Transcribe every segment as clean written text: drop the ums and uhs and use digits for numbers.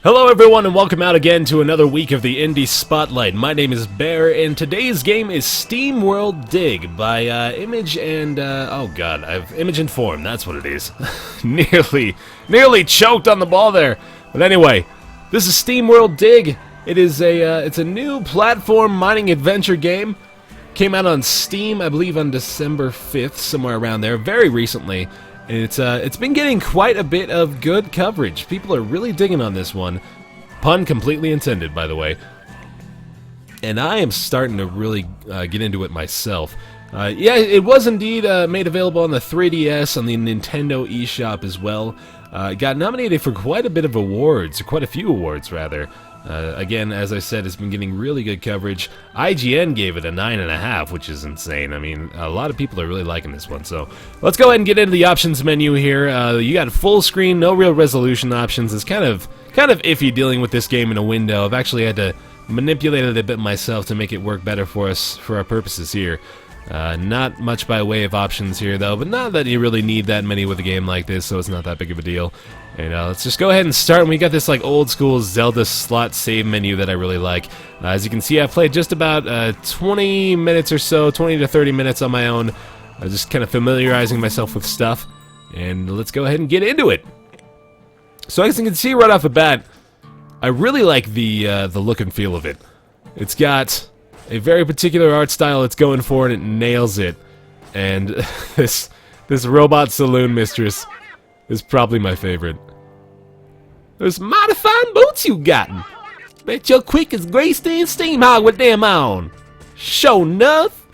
Hello everyone and welcome out again to another week of the Indie Spotlight. My name is Baer and today's game is SteamWorld Dig by Image and, oh god, Image and Form, that's what it is. nearly choked on the ball there. But anyway, this is SteamWorld Dig. It is it's a new platform mining adventure game. Came out on Steam, I believe on December 5th, somewhere around there, very recently. And it's been getting quite a bit of good coverage. People are really digging on this one. Pun completely intended, by the way. And I am starting to really get into it myself. Yeah, it was indeed made available on the 3DS, on the Nintendo eShop as well. Got nominated for quite a bit of awards, or quite a few awards, rather. Again, as I said, it's been getting really good coverage. IGN gave it a 9.5, which is insane. I mean, a lot of people are really liking this one. So let's go ahead and get into the options menu here. You got full screen, no real resolution options. It's kind of iffy dealing with this game in a window. I've actually had to manipulate it a bit myself to make it work better for us, for our purposes here. Not much by way of options here, though, but not that you really need that many with a game like this, so it's not that big of a deal. And let's just go ahead and start. And we got this like old school Zelda slot save menu that I really like. As you can see, I've played just about 20 minutes or so, 20 to 30 minutes on my own, just kind of familiarizing myself with stuff. And let's go ahead and get into it. So as you can see right off the bat, I really like the look and feel of it. It's got a very particular art style it's going for, and it nails it. And this robot saloon mistress is probably my favorite. Those mighty fine boots you gotten. Bet you're quick as Greystone steam hog with them on. Sure enough.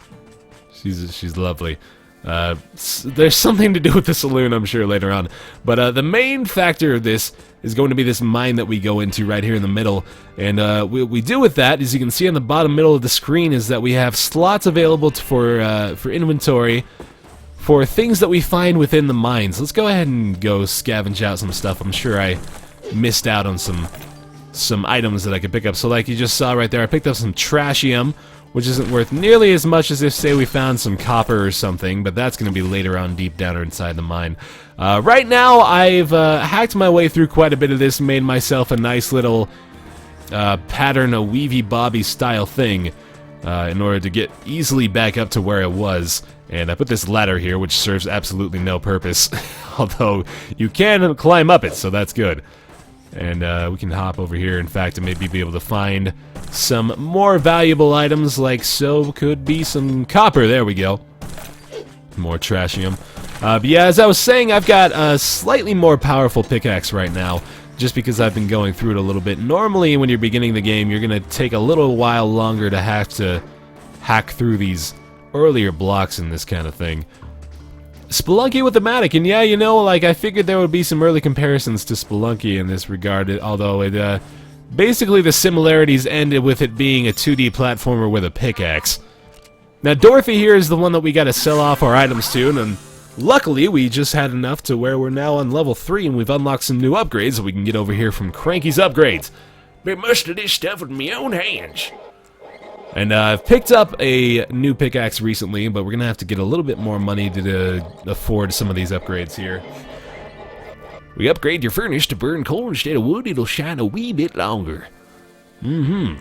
She's lovely. There's something to do with the saloon, I'm sure, later on. But the main factor of this is going to be this mine that we go into right here in the middle. And what we do with that, as you can see on the bottom middle of the screen, is that we have slots available for inventory for things that we find within the mines. Let's go ahead and go scavenge out some stuff. I'm sure I missed out on some items that I could pick up. So like you just saw right there, I picked up some trashium, which isn't worth nearly as much as if, say, we found some copper or something, but that's going to be later on deep down inside the mine. Right now, I've hacked my way through quite a bit of this, made myself a nice little pattern, a weavy-bobby style thing, in order to get easily back up to where I was. And I put this ladder here, which serves absolutely no purpose, although you can climb up it, so that's good. And we can hop over here, in fact, and maybe be able to find some more valuable items, like so could be some copper. There we go. More trashium. But yeah, as I was saying, I've got a slightly more powerful pickaxe right now, just because I've been going through it a little bit. Normally, when you're beginning the game, you're going to take a little while longer to have to hack through these earlier blocks in this kind of thing. Spelunky with the Matic, and yeah, you know, like, I figured there would be some early comparisons to Spelunky in this regard, although it, basically the similarities ended with it being a 2D platformer with a pickaxe. Now, Dorothy here is the one that we gotta sell off our items to, and luckily we just had enough to where we're now on level 3, and we've unlocked some new upgrades that we can get over here from Cranky's Upgrades. Made most of this stuff with my own hands. And I've picked up a new pickaxe recently, but we're going to have to get a little bit more money to afford some of these upgrades here. We upgrade your furnace to burn coal instead of wood, it'll shine a wee bit longer. And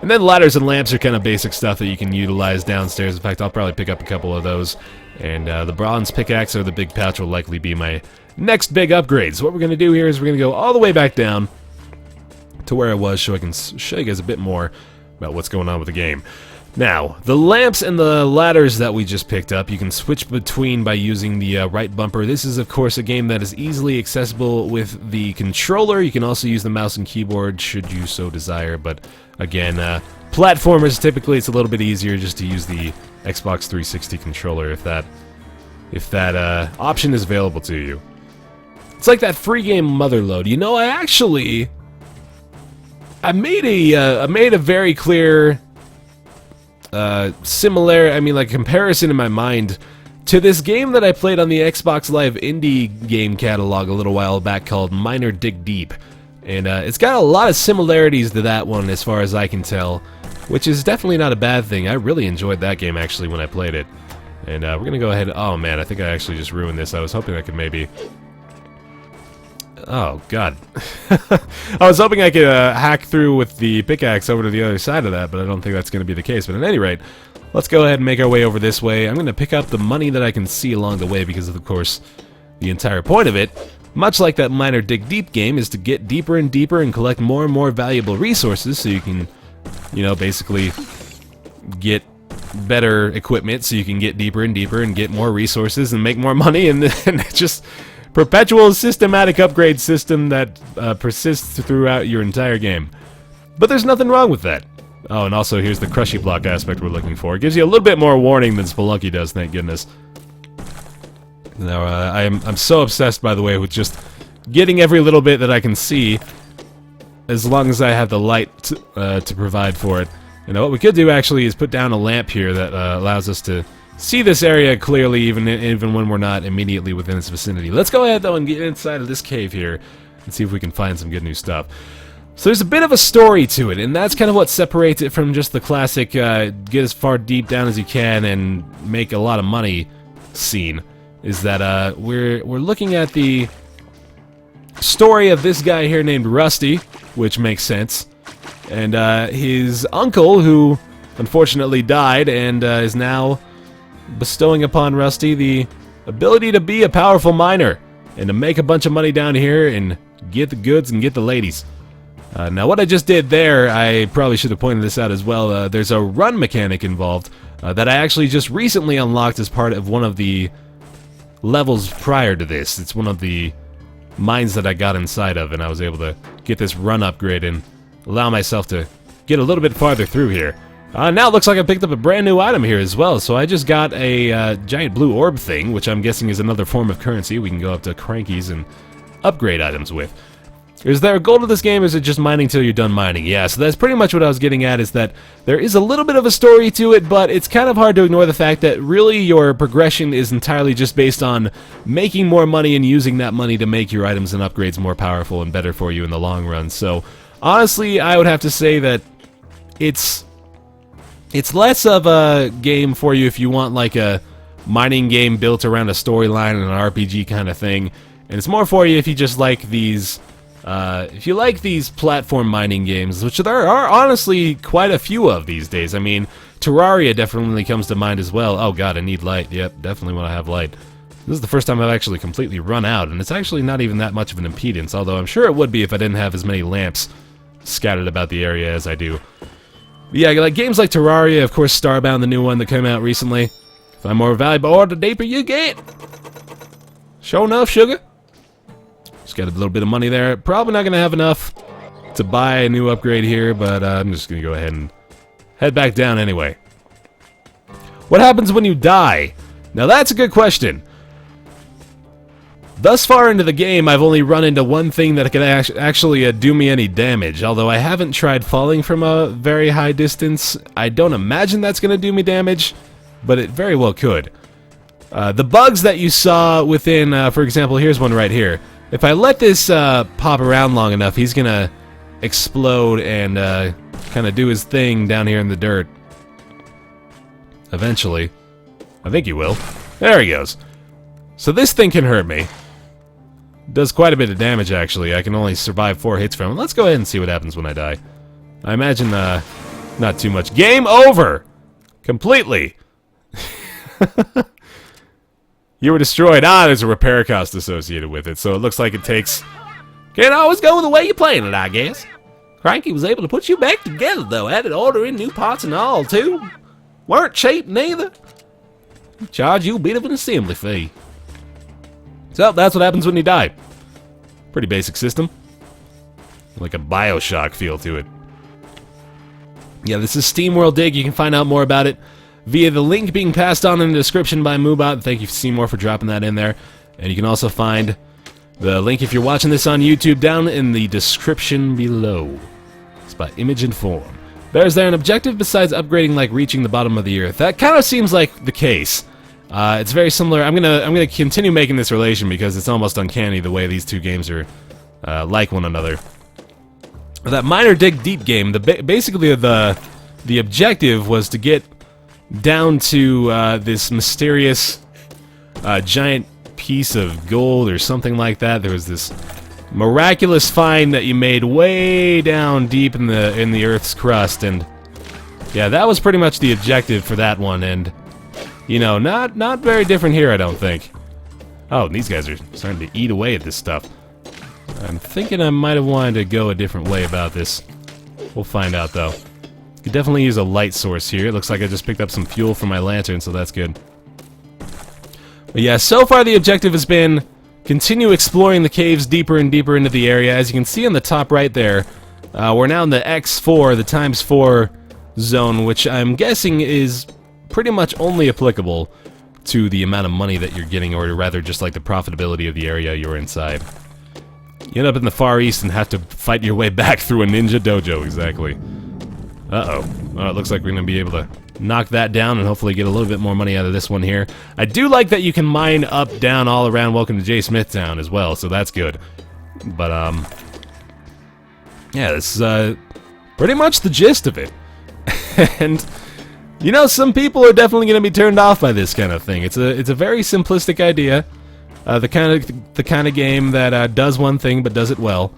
then ladders and lamps are kind of basic stuff that you can utilize downstairs. In fact, I'll probably pick up a couple of those. And the bronze pickaxe or the big pouch will likely be my next big upgrade. So what we're going to do here is we're going to go all the way back down to where I was so I can show you guys a bit more about what's going on with the game. Now, the lamps and the ladders that we just picked up, you can switch between by using the right bumper. This is, of course, a game that is easily accessible with the controller. You can also use the mouse and keyboard should you so desire, but again, platformers, typically it's a little bit easier just to use the Xbox 360 controller if that option is available to you. It's like that free game Motherload. You know, I made a very clear comparison in my mind to this game that I played on the Xbox Live indie game catalog a little while back called Miner Dig Deep. And it's got a lot of similarities to that one as far as I can tell, which is definitely not a bad thing. I really enjoyed that game actually when I played it. And we're going to go ahead. Oh man, I think I actually just ruined this. I was hoping I could maybe Oh, God. I was hoping I could hack through with the pickaxe over to the other side of that, but I don't think that's going to be the case. But at any rate, let's go ahead and make our way over this way. I'm going to pick up the money that I can see along the way because, of course, the entire point of it, much like that Miner Dig Deep game, is to get deeper and deeper and collect more and more valuable resources so you can, you know, basically get better equipment so you can get deeper and deeper and get more resources and make more money, and just perpetual systematic upgrade system that persists throughout your entire game. But there's nothing wrong with that. Oh, and also here's the crushy block aspect we're looking for. It gives you a little bit more warning than Spelunky does, thank goodness. Now, I'm so obsessed, by the way, with just getting every little bit that I can see, as long as I have the light to provide for it. You know, what we could do, actually, is put down a lamp here that allows us to see this area clearly, even when we're not immediately within its vicinity. Let's go ahead, though, and get inside of this cave here and see if we can find some good new stuff. So there's a bit of a story to it, and that's kind of what separates it from just the classic get as far deep down as you can and make a lot of money scene, is that we're looking at the story of this guy here named Rusty, which makes sense, and his uncle, who unfortunately died, and is now bestowing upon Rusty the ability to be a powerful miner and to make a bunch of money down here and get the goods and get the ladies. Now, what I just did there, I probably should have pointed this out as well. There's a run mechanic involved that I actually just recently unlocked as part of one of the levels prior to this. It's one of the mines that I got inside of, and I was able to get this run upgrade and allow myself to get a little bit farther through here. Now it looks like I picked up a brand new item here as well. So I just got a giant blue orb thing, which I'm guessing is another form of currency we can go up to Cranky's and upgrade items with. Is there a goal to this game, or is it just mining till you're done mining? Yeah, so that's pretty much what I was getting at, is that there is a little bit of a story to it, but it's kind of hard to ignore the fact that really your progression is entirely just based on making more money and using that money to make your items and upgrades more powerful and better for you in the long run. So honestly, I would have to say that it's less of a game for you if you want like a mining game built around a storyline and an RPG kind of thing, and it's more for you if you just like these if you like these platform mining games, which there are honestly quite a few of these days. I mean, Terraria definitely comes to mind as well. Oh god, I need light. Yep, definitely want to have light. This is the first time I've actually completely run out, and it's actually not even that much of an impedance, although I'm sure it would be if I didn't have as many lamps scattered about the area as I do. But yeah, like games like Terraria, of course, Starbound, the new one that came out recently. Find more valuable ore the deeper you get. Sure enough, sugar. Just got a little bit of money there. Probably not going to have enough to buy a new upgrade here, but I'm just going to go ahead and head back down anyway. What happens when you die? Now that's a good question. Thus far into the game, I've only run into one thing that can actually do me any damage, although I haven't tried falling from a very high distance. I don't imagine that's going to do me damage, but it very well could. The bugs that you saw within, for example, here's one right here. If I let this pop around long enough, he's going to explode and kind of do his thing down here in the dirt. Eventually. I think he will. There he goes. So this thing can hurt me. Does quite a bit of damage, actually. I can only survive 4 hits from him. Let's go ahead and see what happens when I die. I imagine not too much. Game over! Completely! You were destroyed. There's a repair cost associated with it, so it looks like it takes... Can't always go the way you're playing it, I guess. Cranky was able to put you back together, though. Added ordering new parts and all, too. Weren't cheap, neither. Charge you a bit of an assembly fee. So, that's what happens when you die. Pretty basic system. Like a Bioshock feel to it. Yeah, this is SteamWorld Dig. You can find out more about it via the link being passed on in the description by Moobot. Thank you, Seymour, for dropping that in there. And you can also find the link, if you're watching this on YouTube, down in the description below. It's by Image and Form. Is there an objective besides upgrading, like reaching the bottom of the earth? That kind of seems like the case. It's very similar. I'm gonna continue making this relation because it's almost uncanny the way these two games are like one another. That Miner Dig Deep game, basically the objective was to get down to this mysterious giant piece of gold or something like that. There was this miraculous find that you made way down deep in the Earth's crust, and yeah, that was pretty much the objective for that one, and you know, not very different here, I don't think. Oh, these guys are starting to eat away at this stuff. I'm thinking I might have wanted to go a different way about this. We'll find out, though. Could definitely use a light source here. It looks like I just picked up some fuel for my lantern, so that's good. But yeah, so far the objective has been continue exploring the caves deeper and deeper into the area. As you can see on the top right there, we're now in the X4, the ×4 zone, which I'm guessing is pretty much only applicable to the amount of money that you're getting, or rather just like the profitability of the area you're inside. You end up in the Far East and have to fight your way back through a ninja dojo, exactly. Uh-oh. Oh, it looks like we're going to be able to knock that down and hopefully get a little bit more money out of this one here. I do like that you can mine up, down, all around Welcome to J. Smithtown as well, so that's good. But, yeah, this is, pretty much the gist of it. And, you know, some people are definitely going to be turned off by this kind of thing. It's a very simplistic idea. The kind of game that does one thing but does it well.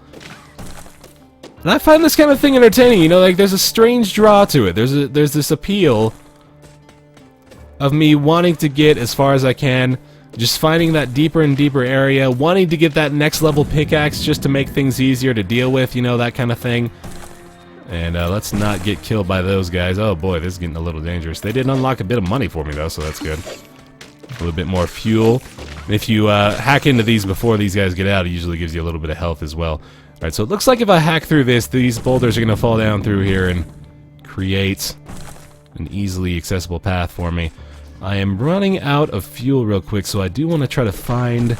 And I find this kind of thing entertaining, you know, like there's a strange draw to it. There's this appeal of me wanting to get as far as I can, just finding that deeper and deeper area, wanting to get that next level pickaxe just to make things easier to deal with, you know, that kind of thing. And let's not get killed by those guys. Oh boy, this is getting a little dangerous. They did unlock a bit of money for me though, so that's good. A little bit more fuel. And if you hack into these before these guys get out, it usually gives you a little bit of health as well. Alright, so it looks like if I hack through this, these boulders are going to fall down through here and create an easily accessible path for me. I am running out of fuel real quick, so I do want to try to find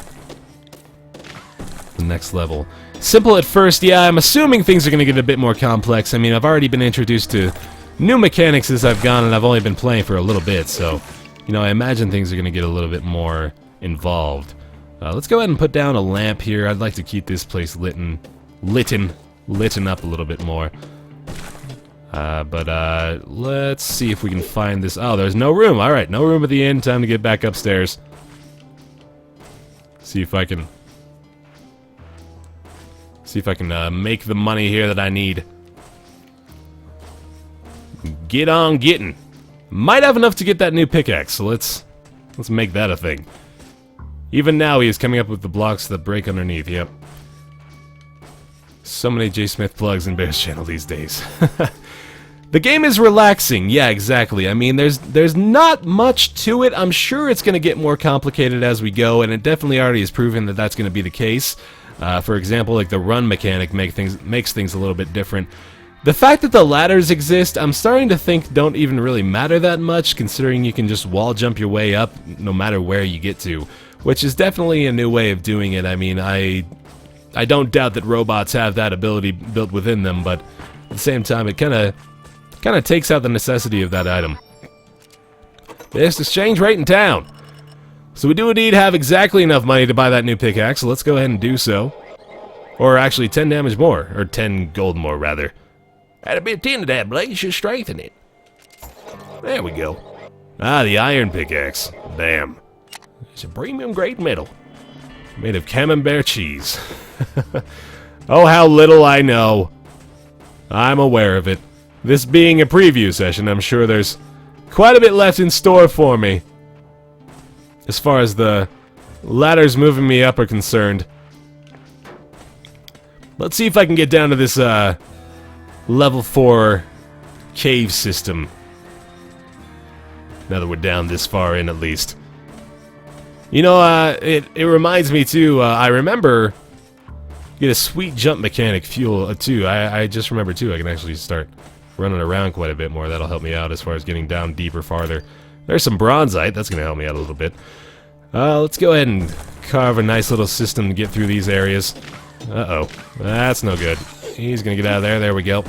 the next level. Simple at first, yeah, I'm assuming things are going to get a bit more complex. I mean, I've already been introduced to new mechanics as I've gone, and I've only been playing for a little bit, so, you know, I imagine things are going to get a little bit more involved. Let's go ahead and put down a lamp here. I'd like to keep this place lit up a little bit more. But let's see if we can find this. Oh, there's no room. Alright, no room at the inn. Time to get back upstairs. See if I can make the money here that I need. Get on getting. Might have enough to get that new pickaxe, so let's make that a thing. Even now he is coming up with the blocks that break underneath, yep. So many J. Smith plugs in Baer's channel these days. The game is relaxing, yeah, exactly. I mean, there's not much to it. I'm sure it's going to get more complicated as we go, and it definitely already has proven that that's going to be the case. For example, like the run mechanic makes things a little bit different. The fact that the ladders exist, I'm starting to think don't even really matter that much, considering you can just wall jump your way up no matter where you get to, which is definitely a new way of doing it. I mean, I don't doubt that robots have that ability built within them, but at the same time, it kind of takes out the necessity of that item. Best exchange rate in town. So we do indeed have exactly enough money to buy that new pickaxe, so let's go ahead and do so. Or actually 10 damage more, or 10 gold more, rather. Add a bit of 10 to that blade, should strengthen it. There we go. Ah, the iron pickaxe. Damn. It's a premium grade metal. Made of camembert cheese. Oh, how little I know. I'm aware of it. This being a preview session, I'm sure there's quite a bit left in store for me. As far as the ladders moving me up are concerned. Let's see if I can get down to this, level 4 cave system. Now that we're down this far in, at least. You know, it reminds me, too, I remember... Get a sweet jump mechanic fuel, too. I just remember, too, I can actually start running around quite a bit more. That'll help me out as far as getting down deeper, farther. There's some bronzite. That's going to help me out a little bit. Let's go ahead and carve a nice little system to get through these areas. Uh-oh. That's no good. He's going to get out of there. There we go.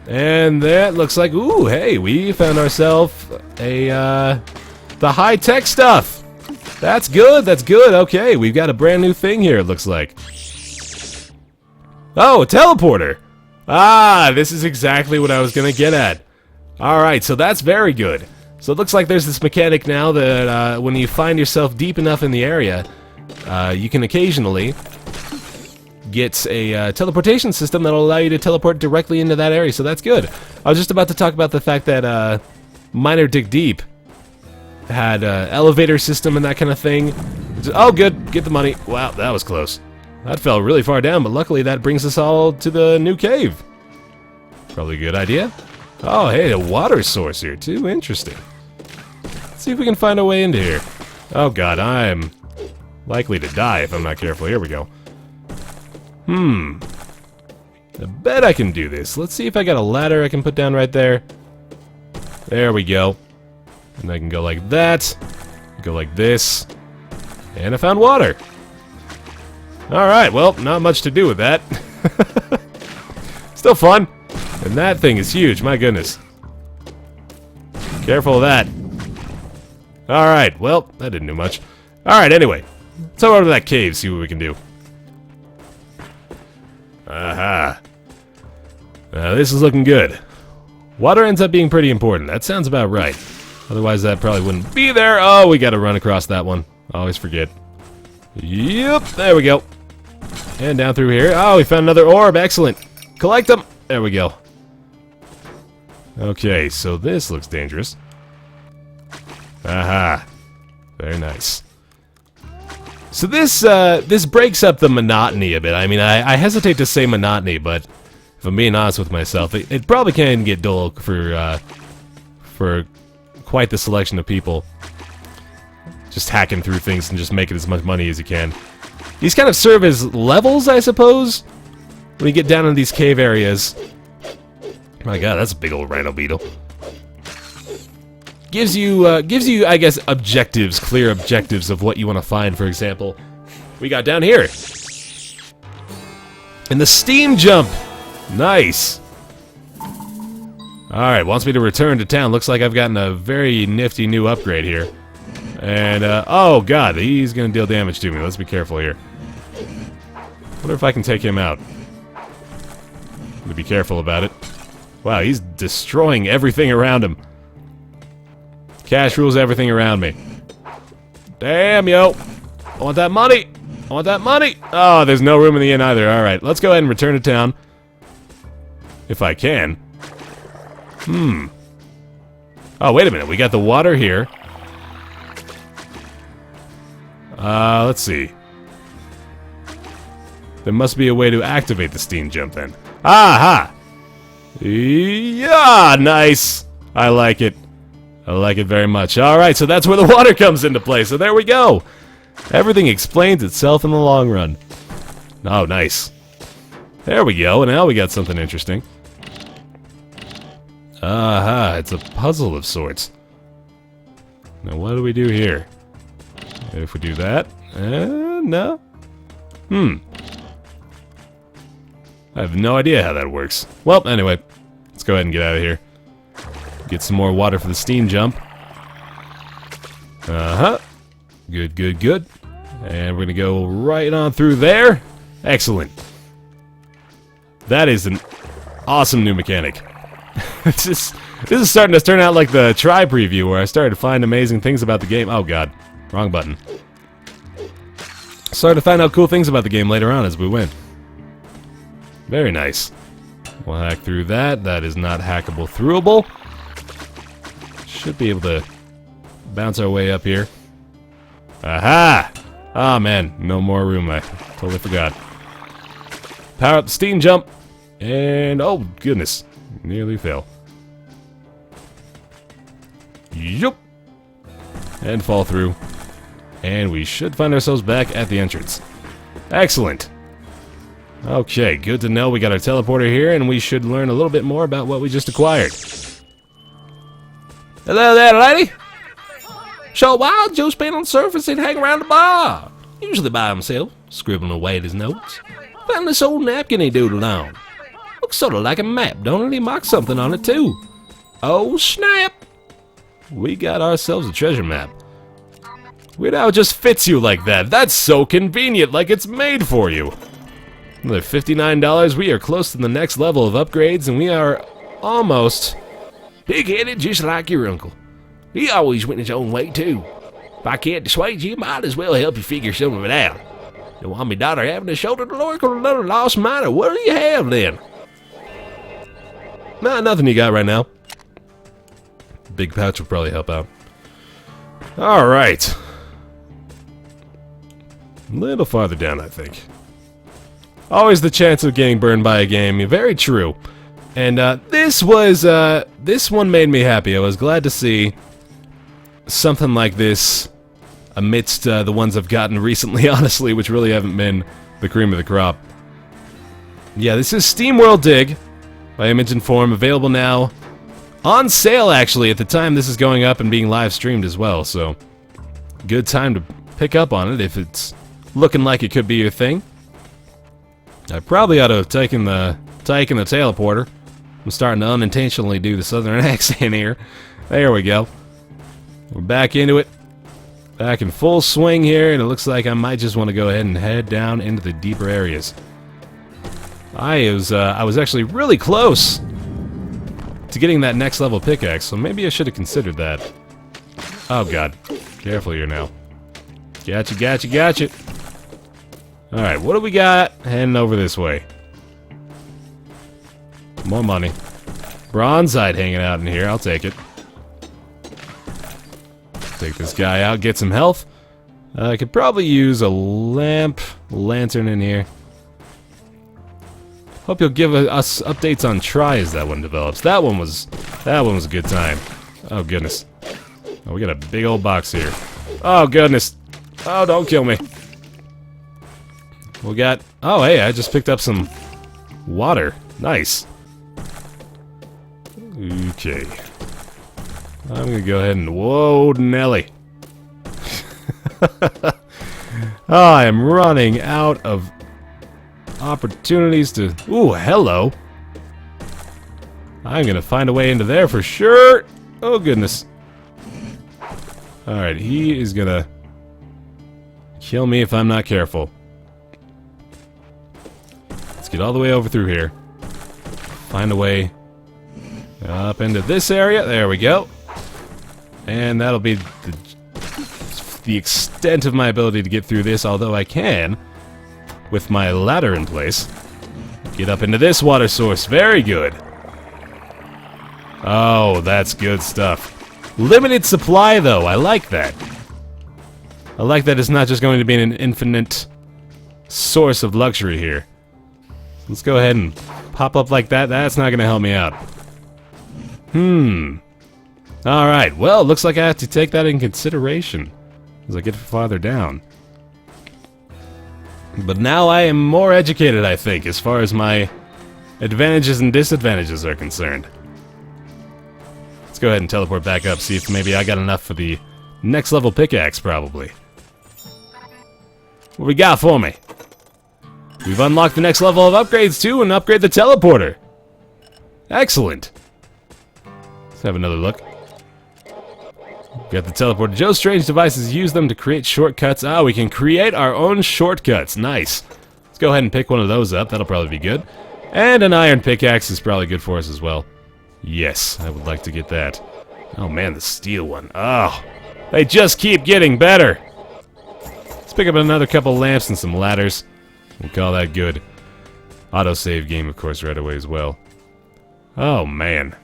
And that looks like... Ooh, hey, we found ourselves a, the high-tech stuff. That's good. That's good. Okay, we've got a brand new thing here, it looks like. Oh, a teleporter. Ah, this is exactly what I was going to get at. Alright, so that's very good. So it looks like there's this mechanic now that when you find yourself deep enough in the area, you can occasionally gets a teleportation system that'll allow you to teleport directly into that area, so that's good. I was just about to talk about the fact that Miner Dig Deep had an elevator system and that kind of thing. Oh, good. Get the money. Wow, that was close. That fell really far down, but luckily that brings us all to the new cave. Probably a good idea. Oh, hey, a water source here, too. Interesting. Let's see if we can find a way into here. Oh, God, I'm likely to die if I'm not careful. Here we go. I bet I can do this. Let's see if I got a ladder I can put down right there. There we go. And I can go like that. Go like this. And I found water. Alright, well, not much to do with that. Still fun. And that thing is huge, my goodness. Careful of that. Alright, well, that didn't do much. Alright, anyway. Let's go over to that cave, see what we can do. Aha. This is looking good. Water ends up being pretty important. That sounds about right. Otherwise, that probably wouldn't be there. Oh, we gotta run across that one. Always forget. Yep, there we go. And down through here. Oh, we found another orb. Excellent. Collect them. There we go. Okay, so this looks dangerous. Aha. Very nice. So this breaks up the monotony a bit. I mean, I hesitate to say monotony, but if I'm being honest with myself, it probably can get dull for quite the selection of people. Just hacking through things and just making as much money as you can. These kind of serve as levels, I suppose, when you get down in these cave areas. My God, that's a big old rhino beetle. Gives you, I guess, objectives, clear objectives of what you want to find. For example, we got down here. And the steam jump. Nice. Alright, wants me to return to town. Looks like I've gotten a very nifty new upgrade here. And, oh God, he's gonna deal damage to me. Let's be careful here. Wonder if I can take him out. I'm gonna be careful about it. Wow, he's destroying everything around him. Cash rules everything around me. Damn, yo. I want that money. I want that money. Oh, there's no room in the inn either. Alright, let's go ahead and return to town. If I can. Oh, wait a minute. We got the water here. Let's see. There must be a way to activate the steam jump then. Aha! Yeah, nice. I like it. I like it very much. Alright, so that's where the water comes into play. So there we go. Everything explains itself in the long run. Oh, nice. There we go. And now we got something interesting. Aha, it's a puzzle of sorts. Now what do we do here? If we do that, no. I have no idea how that works. Well, anyway, let's go ahead and get out of here. Get some more water for the steam jump. Good, good, good. And we're gonna go right on through there. Excellent. That is an awesome new mechanic. This is starting to turn out like the try preview where I started to find amazing things about the game. Oh God, wrong button. Started to find out cool things about the game later on as we went. Very nice. We'll hack through that. That is not hackable throughable. Should be able to bounce our way up here. Aha! Ah, man, no more room. I totally forgot. Power up the steam jump. And, oh, goodness. Nearly fell. Yup. And fall through. And we should find ourselves back at the entrance. Excellent. Okay, good to know. We got our teleporter here, and we should learn a little bit more about what we just acquired. Hello there, lady. Short while, Joe's been on the surface and hang around the bar. Usually by himself, scribbling away at his notes. Found this old napkin he doodled on. Looks sort of like a map, don't it? He marked something on it, too. Oh, snap. We got ourselves a treasure map. Weird how it just fits you like that. That's so convenient, like it's made for you. Another $59. We are close to the next level of upgrades, and we are almost big-headed just like your uncle. He always went his own way, too. If I can't dissuade you, might as well help you figure some of it out. You want me daughter having to shoulder the little lost miner? What do you have then? Nah, nothing you got right now. Big pouch will probably help out. Alright. A little farther down, I think. Always the chance of getting burned by a game. Very true. And this one made me happy. I was glad to see something like this amidst the ones I've gotten recently, honestly, which really haven't been the cream of the crop. Yeah, this is SteamWorld Dig by Image and Form, available now. On sale, actually, at the time this is going up and being live streamed as well, so good time to pick up on it if it's looking like it could be your thing. I probably ought to have taken the teleporter. I'm starting to unintentionally do the southern accent here. There we go. We're back into it. Back in full swing here, and it looks like I might just want to go ahead and head down into the deeper areas. I was actually really close to getting that next level pickaxe, so maybe I should have considered that. Oh god. Careful here now. Gotcha, gotcha, gotcha. Alright, what do we got heading over this way? More money. Bronzite hanging out in here, I'll take it. Take this guy out, get some health. I could probably use a lantern in here. Hope you'll give us updates on Try as that one develops. That one was a good time. Oh goodness. Oh, we got a big old box here. Oh goodness. Oh, don't kill me. We got... Oh, hey, I just picked up some water. Nice. Okay. I'm gonna go ahead and... Whoa, Nelly. Oh, I am running out of opportunities to... Ooh, hello. I'm gonna find a way into there for sure. Oh, goodness. Alright, he is gonna kill me if I'm not careful. Let's get all the way over through here. Find a way up into this area. There we go. And that'll be the extent of my ability to get through this, although I can, with my ladder in place, get up into this water source. Very good. Oh, that's good stuff. Limited supply, though. I like that. I like that it's not just going to be an infinite source of luxury here. Let's go ahead and pop up like that. That's not going to help me out. Alright, well, looks like I have to take that in consideration as I get farther down. But now I am more educated, I think, as far as my advantages and disadvantages are concerned. Let's go ahead and teleport back up, see if maybe I got enough for the next level pickaxe, probably. What we got for me? We've unlocked the next level of upgrades, too, and upgrade the teleporter. Excellent. Let's have another look. Got the teleporter. Joe's strange devices, use them to create shortcuts. Ah, we can create our own shortcuts. Nice. Let's go ahead and pick one of those up. That'll probably be good. And an iron pickaxe is probably good for us as well. Yes, I would like to get that. Oh man, the steel one. Oh, they just keep getting better. Let's pick up another couple lamps and some ladders. We'll call that good. Autosave game, of course, right away as well. Oh man.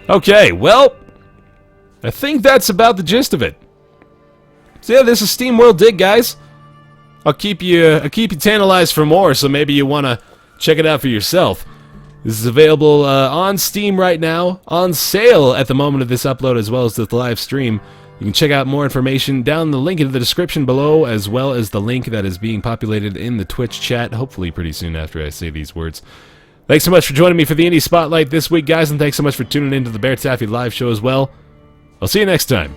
Okay, well, I think that's about the gist of it. So yeah, this is SteamWorld Dig, guys. I'll keep you tantalized for more, so maybe you want to check it out for yourself. This is available on Steam right now, on sale at the moment of this upload, as well as the live stream. You can check out more information down the link in the description below, as well as the link that is being populated in the Twitch chat, hopefully pretty soon after I say these words. Thanks so much for joining me for the Indie Spotlight this week, guys, and thanks so much for tuning in to the Baer Taffy live show as well. I'll see you next time.